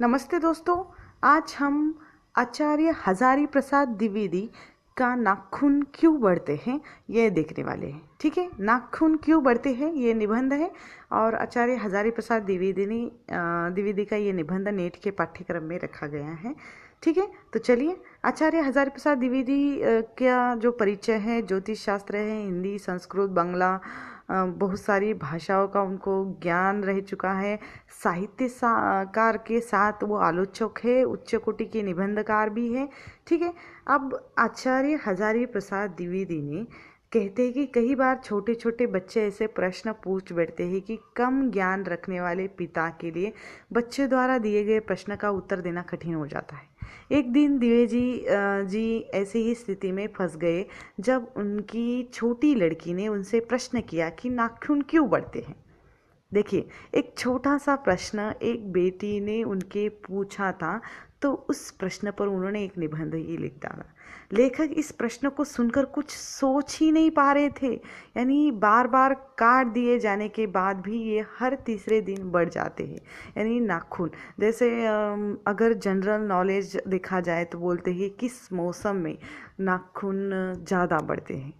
नमस्ते दोस्तों। आज हम आचार्य हजारी प्रसाद द्विवेदी का नाखून क्यों बढ़ते हैं ये देखने वाले हैं। ठीक है, नाखून क्यों बढ़ते हैं ये निबंध है और आचार्य हजारी प्रसाद द्विवेदी का ये निबंध नेट के पाठ्यक्रम में रखा गया है। ठीक है, तो चलिए आचार्य हजारी प्रसाद द्विवेदी का जो परिचय है, ज्योतिष शास्त्र है, हिंदी, संस्कृत, बांग्ला, बहुत सारी भाषाओं का उनको ज्ञान रह चुका है। साहित्यकार के साथ वो आलोचक है, उच्च कोटि के निबंधकार भी है। ठीक है, अब आचार्य हजारी प्रसाद द्विवेदी ने कहते हैं कि कई बार छोटे छोटे बच्चे ऐसे प्रश्न पूछ बैठते हैं कि कम ज्ञान रखने वाले पिता के लिए बच्चे द्वारा दिए गए प्रश्न का उत्तर देना कठिन हो जाता है। एक दिन द्विवेदी जी ऐसे ही स्थिति में फंस गए जब उनकी छोटी लड़की ने उनसे प्रश्न किया कि नाखून क्यों बढ़ते हैं। देखिए, एक छोटा सा प्रश्न एक बेटी ने उनके पूछा था, तो उस प्रश्न पर उन्होंने एक निबंध ही लिख डाला। लेखक इस प्रश्न को सुनकर कुछ सोच ही नहीं पा रहे थे, यानी बार बार काट दिए जाने के बाद भी ये हर तीसरे दिन बढ़ जाते हैं। यानी नाखून जैसे अगर जनरल नॉलेज देखा जाए तो बोलते हैं किस मौसम में नाखून ज़्यादा बढ़ते हैं,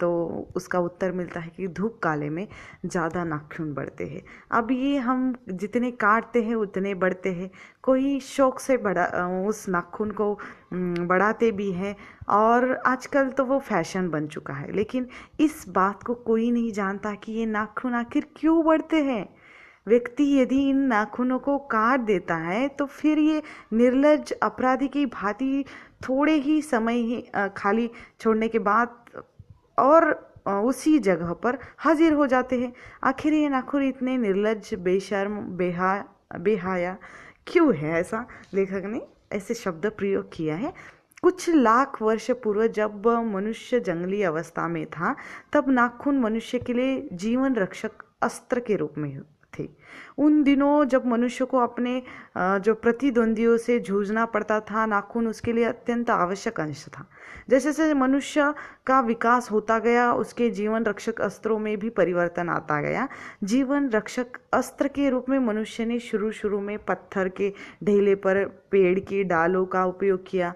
तो उसका उत्तर मिलता है कि धूप काले में ज़्यादा नाखून बढ़ते हैं। अब ये हम जितने काटते हैं उतने बढ़ते हैं। कोई शौक से उस नाखून को बढ़ाते भी हैं और आजकल तो वो फैशन बन चुका है। लेकिन इस बात को कोई नहीं जानता कि ये नाखून आखिर क्यों बढ़ते हैं। व्यक्ति यदि इन नाखूनों को काट देता है तो फिर ये निर्लज्ज अपराधी की भांति थोड़े ही समय ही खाली छोड़ने के बाद और उसी जगह पर हाजिर हो जाते हैं। आखिर ये नाखून इतने निर्लज्ज, बेशर्म, बेहाया क्यों है? ऐसा लेखक ने ऐसे शब्द प्रयोग किया है। कुछ लाख वर्ष पूर्व जब मनुष्य जंगली अवस्था में था, तब नाखून मनुष्य के लिए जीवन रक्षक अस्त्र के रूप में थे। उन दिनों जब मनुष्य को अपने जो प्रतिद्वंदियों से जूझना पड़ता था, नाखून उसके लिए अत्यंत आवश्यक अंश था। जैसे जैसे मनुष्य का विकास होता गया, उसके जीवन रक्षक अस्त्रों में भी परिवर्तन आता गया। जीवन रक्षक अस्त्र के रूप में मनुष्य ने शुरू में पत्थर के ढेले पर पेड़ की डालों का उपयोग किया।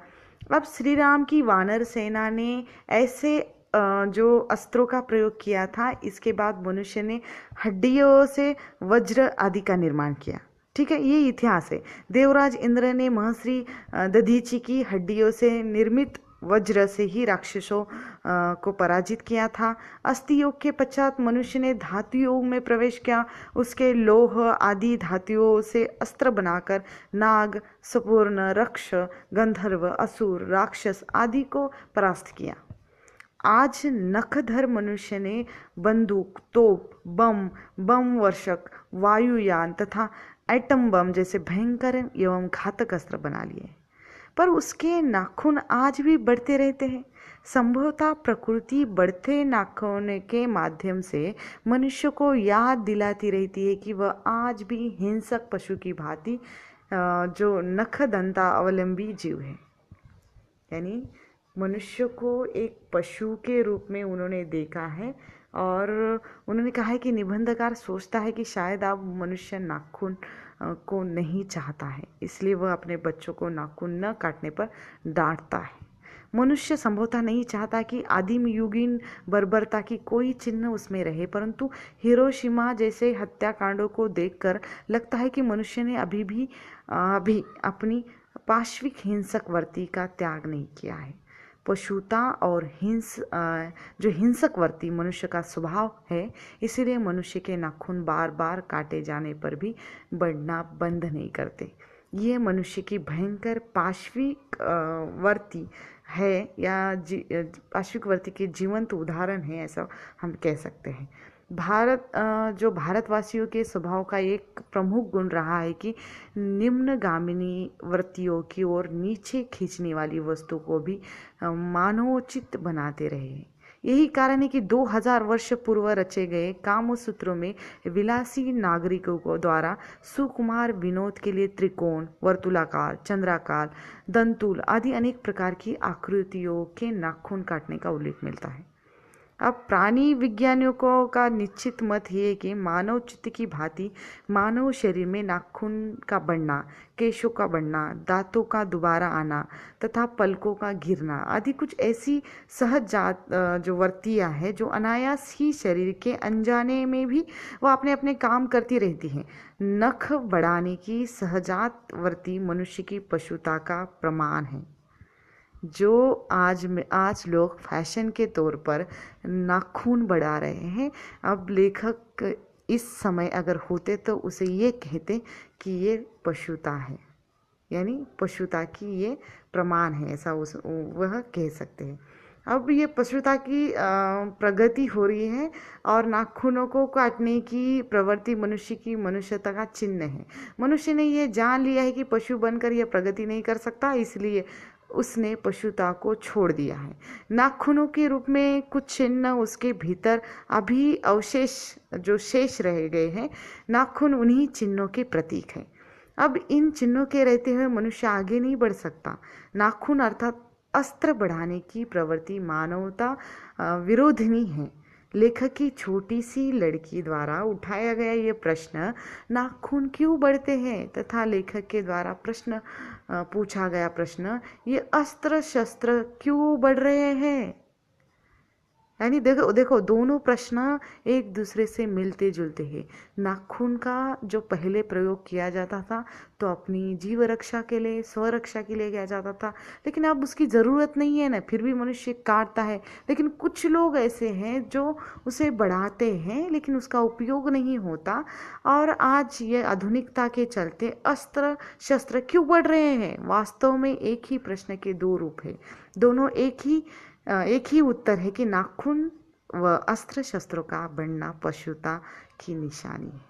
अब श्री राम की वानर सेना ने ऐसे जो अस्त्रों का प्रयोग किया था। इसके बाद मनुष्य ने हड्डियों से वज्र आदि का निर्माण किया। ठीक है, ये इतिहास है। देवराज इंद्र ने महर्षि दधीचि की हड्डियों से निर्मित वज्र से ही राक्षसों को पराजित किया था। अस्थि योग के पश्चात मनुष्य ने धातु योग में प्रवेश किया। उसके लोह आदि धातुओं से अस्त्र बनाकर नाग, सपूर्ण, रक्ष, गंधर्व, असुर, राक्षस आदि को परास्त किया। आज नखधर मनुष्य ने बंदूक, तोप, बम वर्षक, वायुयान तथा एटम बम जैसे भयंकर एवं घातक अस्त्र बना लिए, पर उसके नाखून आज भी बढ़ते रहते हैं। संभवतः प्रकृति बढ़ते नाखून के माध्यम से मनुष्य को याद दिलाती रहती है कि वह आज भी हिंसक पशु की भांति जो नखदंता अवलंबी जीव है। यानी मनुष्य को एक पशु के रूप में उन्होंने देखा है और उन्होंने कहा है कि निबंधकार सोचता है कि शायद अब मनुष्य नाखून को नहीं चाहता है, इसलिए वह अपने बच्चों को नाखून न काटने पर डांटता है। मनुष्य संभवतः नहीं चाहता कि आदिम युगीन बर्बरता की कोई चिन्ह उसमें रहे, परंतु हिरोशिमा जैसे हत्याकांडों को देखकर लगता है कि मनुष्य ने अभी अपनी पाश्विक हिंसक वृत्ति का त्याग नहीं किया है। पशुता और जो हिंसक वृत्ति मनुष्य का स्वभाव है, इसीलिए मनुष्य के नाखून बार बार काटे जाने पर भी बढ़ना बंद नहीं करते। ये मनुष्य की भयंकर पाश्विक वृत्ति है या पाश्विक वृत्ति के जीवंत उदाहरण है, ऐसा हम कह सकते हैं। जो भारतवासियों के स्वभाव का एक प्रमुख गुण रहा है कि निम्नगामिनी वृत्तियों की ओर नीचे खींचने वाली वस्तु को भी मानवोचित बनाते रहे। यही कारण है कि 2000 वर्ष पूर्व रचे गए कामसूत्रों में विलासी नागरिकों को द्वारा सुकुमार विनोद के लिए त्रिकोण, वर्तुलाकार, चंद्राकार, दंतुल आदि अनेक प्रकार की आकृतियों के नाखून काटने का उल्लेख मिलता है। अब प्राणी विज्ञानियों का निश्चित मत ये है कि मानव चित्त की भांति मानव शरीर में नाखून का बढ़ना, केशों का बढ़ना, दांतों का दोबारा आना तथा पलकों का गिरना आदि कुछ ऐसी सहज जात जो वर्तियाँ है जो अनायास ही शरीर के अनजाने में भी वह अपने अपने काम करती रहती हैं। नख बढ़ाने की सहजात वर्ती मनुष्य की पशुता का प्रमाण है। जो आज लोग फैशन के तौर पर नाखून बढ़ा रहे हैं, अब लेखक इस समय अगर होते तो उसे ये कहते कि ये पशुता है, यानी पशुता की ये प्रमाण है, ऐसा वह कह सकते हैं। अब ये पशुता की प्रगति हो रही है और नाखूनों को काटने की प्रवृत्ति मनुष्य की मनुष्यता का चिन्ह है। मनुष्य ने ये जान लिया है कि पशु बनकर यह प्रगति नहीं कर सकता, इसलिए उसने पशुता को छोड़ दिया है। नाखूनों के रूप में कुछ चिन्ह उसके भीतर अभी अवशेष जो शेष रह गए हैं, नाखून उन्हीं चिन्हों के प्रतीक है। अब इन चिन्हों के रहते हुए मनुष्य आगे नहीं बढ़ सकता। नाखून अर्थात अस्त्र बढ़ाने की प्रवृत्ति मानवता विरोधिनी है। लेखक की छोटी सी लड़की द्वारा उठाया गया ये प्रश्न, नाखून क्यों बढ़ते हैं, तथा लेखक के द्वारा प्रश्न पूछा गया प्रश्न, ये अस्त्र शस्त्र क्यों बढ़ रहे हैं, यानी देखो दोनों प्रश्न एक दूसरे से मिलते जुलते हैं। नाखून का जो पहले प्रयोग किया जाता था तो अपनी जीव रक्षा के लिए, स्वरक्षा के लिए किया जाता था, लेकिन अब उसकी ज़रूरत नहीं है ना, फिर भी मनुष्य काटता है। लेकिन कुछ लोग ऐसे हैं जो उसे बढ़ाते हैं लेकिन उसका उपयोग नहीं होता। और आज ये आधुनिकता के चलते अस्त्र शस्त्र क्यों बढ़ रहे हैं? वास्तव में एक ही प्रश्न के दो रूप है, दोनों एक ही उत्तर है कि नाखून व अस्त्र शस्त्रों का बढ़ना पशुता की निशानी है।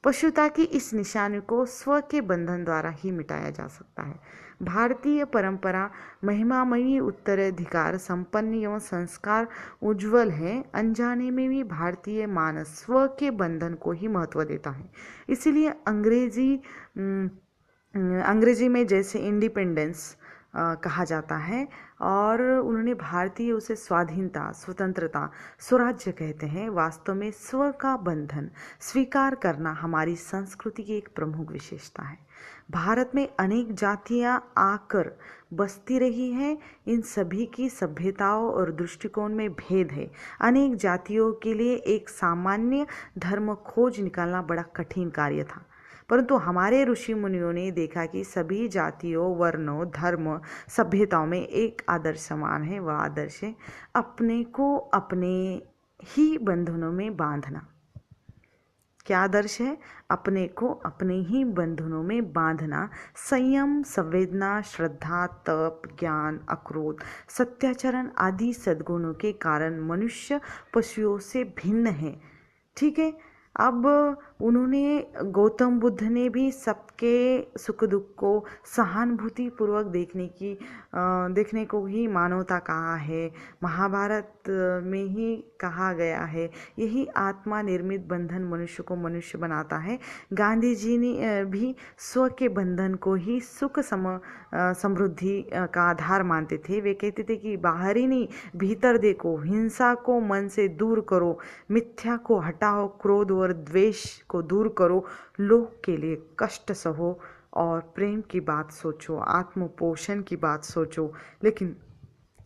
पशुता की इस निशानी को स्व के बंधन द्वारा ही मिटाया जा सकता है। भारतीय परंपरा महिमामयी उत्तराधिकार संपन्न एवं संस्कार उज्जवल है। अनजाने में भी भारतीय मानस स्व के बंधन को ही महत्व देता है। इसीलिए अंग्रेजी में जैसे इंडिपेंडेंस कहा जाता है, और उन्होंने भारतीय उसे स्वाधीनता, स्वतंत्रता, स्वराज्य कहते हैं। वास्तव में स्व का बंधन स्वीकार करना हमारी संस्कृति की एक प्रमुख विशेषता है। भारत में अनेक जातियां आकर बसती रही हैं। इन सभी की सभ्यताओं और दृष्टिकोण में भेद है। अनेक जातियों के लिए एक सामान्य धर्म खोज निकालना बड़ा कठिन कार्य था, परंतु हमारे ऋषि मुनियों ने देखा कि सभी जातियों, वर्णों, धर्म, सभ्यताओं में एक आदर्श समान है। वह आदर्श है अपने को अपने ही बंधनों में बांधना। क्या आदर्श है? अपने को अपने ही बंधनों में बांधना। संयम, संवेदना, श्रद्धा, तप, ज्ञान, अक्रोध, सत्याचरण आदि सद्गुणों के कारण मनुष्य पशुओं से भिन्न है। ठीक है। अब उन्होंने, गौतम बुद्ध ने भी सबके सुख दुख को सहानुभूति पूर्वक देखने को ही मानवता कहा है। महाभारत में ही कहा गया है, यही आत्मा निर्मित बंधन मनुष्य को मनुष्य बनाता है। गांधी जी ने भी स्व के बंधन को ही सुख समृद्धि का आधार मानते थे। वे कहते थे कि बाहर ही नहीं, भीतर देखो, हिंसा को मन से दूर करो, मिथ्या को हटाओ, क्रोध और द्वेष को दूर करो, लोग के लिए कष्ट सहो और प्रेम की बात सोचो, आत्मपोषण की बात सोचो। लेकिन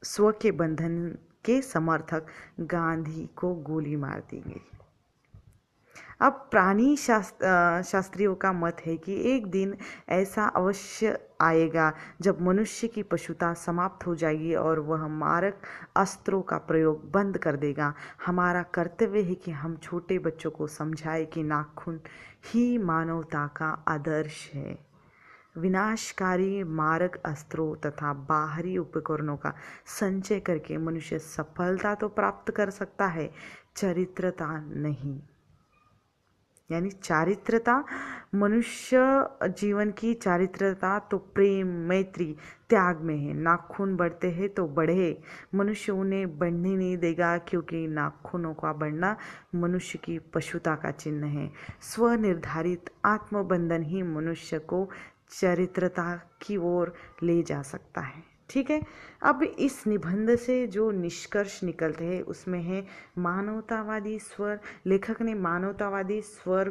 स्व के बंधन के समर्थक गांधी को गोली मार दी गई। अब प्राणी शास्त्रियों का मत है कि एक दिन ऐसा अवश्य आएगा जब मनुष्य की पशुता समाप्त हो जाएगी और वह मारक अस्त्रों का प्रयोग बंद कर देगा। हमारा कर्तव्य है कि हम छोटे बच्चों को समझाएं कि नाखून ही मानवता का आदर्श है। विनाशकारी मारक अस्त्रों तथा बाहरी उपकरणों का संचय करके मनुष्य सफलता तो प्राप्त कर सकता है, चरित्रता नहीं। यानी चारित्रता, मनुष्य जीवन की चारित्रता तो प्रेम, मैत्री, त्याग में है। नाखून बढ़ते हैं तो बढ़े, मनुष्य उन्हें बढ़ने नहीं देगा, क्योंकि नाखूनों का बढ़ना मनुष्य की पशुता का चिन्ह है। स्वनिर्धारित आत्मबंधन ही मनुष्य को चरित्रता की ओर ले जा सकता है। ठीक है। अब इस निबंध से जो निष्कर्ष निकलते हैं उसमें है मानवतावादी स्वर। लेखक ने मानवतावादी स्वर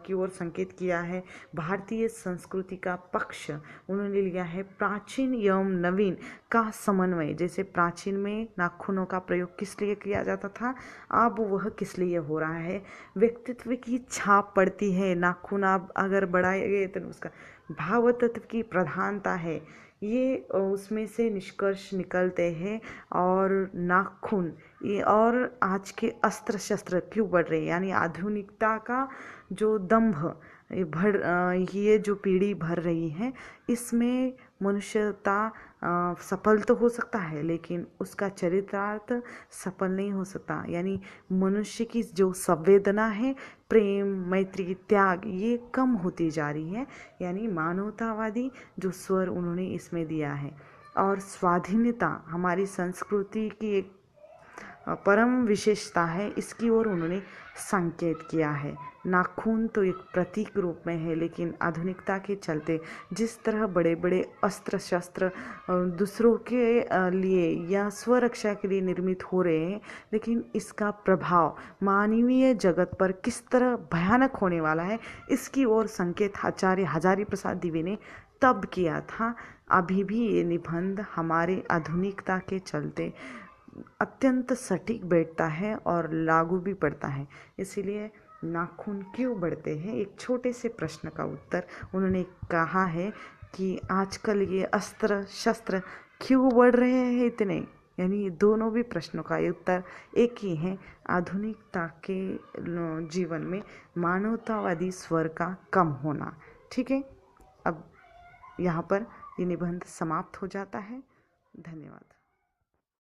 की ओर संकेत किया है। भारतीय संस्कृति का पक्ष उन्होंने लिया है। प्राचीन एवं नवीन का समन्वय, जैसे प्राचीन में नाखूनों का प्रयोग किस लिए किया जाता था, अब वह किस लिए हो रहा है। व्यक्तित्व की छाप पड़ती है, नाखून आप अगर बढ़ाए गए तो उसका भाव तत्व की प्रधानता है, ये उसमें से निष्कर्ष निकलते हैं। और नाखून ये और आज के अस्त्र शस्त्र क्यों बढ़ रहे हैं, यानी आधुनिकता का जो दंभ ये जो पीढ़ी भर रही है, इसमें मनुष्यता सफल तो हो सकता है लेकिन उसका चरितार्थ सफल नहीं हो सकता। यानी मनुष्य की जो संवेदना है, प्रेम, मैत्री, त्याग, ये कम होती जा रही है। यानी मानवतावादी जो स्वर उन्होंने इसमें दिया है। और स्वाधीनता हमारी संस्कृति की एक परम विशेषता है, इसकी ओर उन्होंने संकेत किया है। नाखून तो एक प्रतीक रूप में है, लेकिन आधुनिकता के चलते जिस तरह बड़े बड़े अस्त्र शस्त्र दूसरों के लिए या स्वरक्षा के लिए निर्मित हो रहे हैं, लेकिन इसका प्रभाव मानवीय जगत पर किस तरह भयानक होने वाला है, इसकी ओर संकेत आचार्य हजारी प्रसाद दिवे ने तब किया था। अभी भी ये निबंध हमारे आधुनिकता के चलते अत्यंत सटीक बैठता है और लागू भी पड़ता है। इसीलिए नाखून क्यों बढ़ते हैं, एक छोटे से प्रश्न का उत्तर उन्होंने कहा है कि आजकल ये अस्त्र शस्त्र क्यों बढ़ रहे हैं इतने, यानी दोनों भी प्रश्नों का उत्तर एक ही है, आधुनिकता के जीवन में मानवतावादी स्वर का कम होना। ठीक है, अब यहाँ पर ये निबंध समाप्त हो जाता है। धन्यवाद।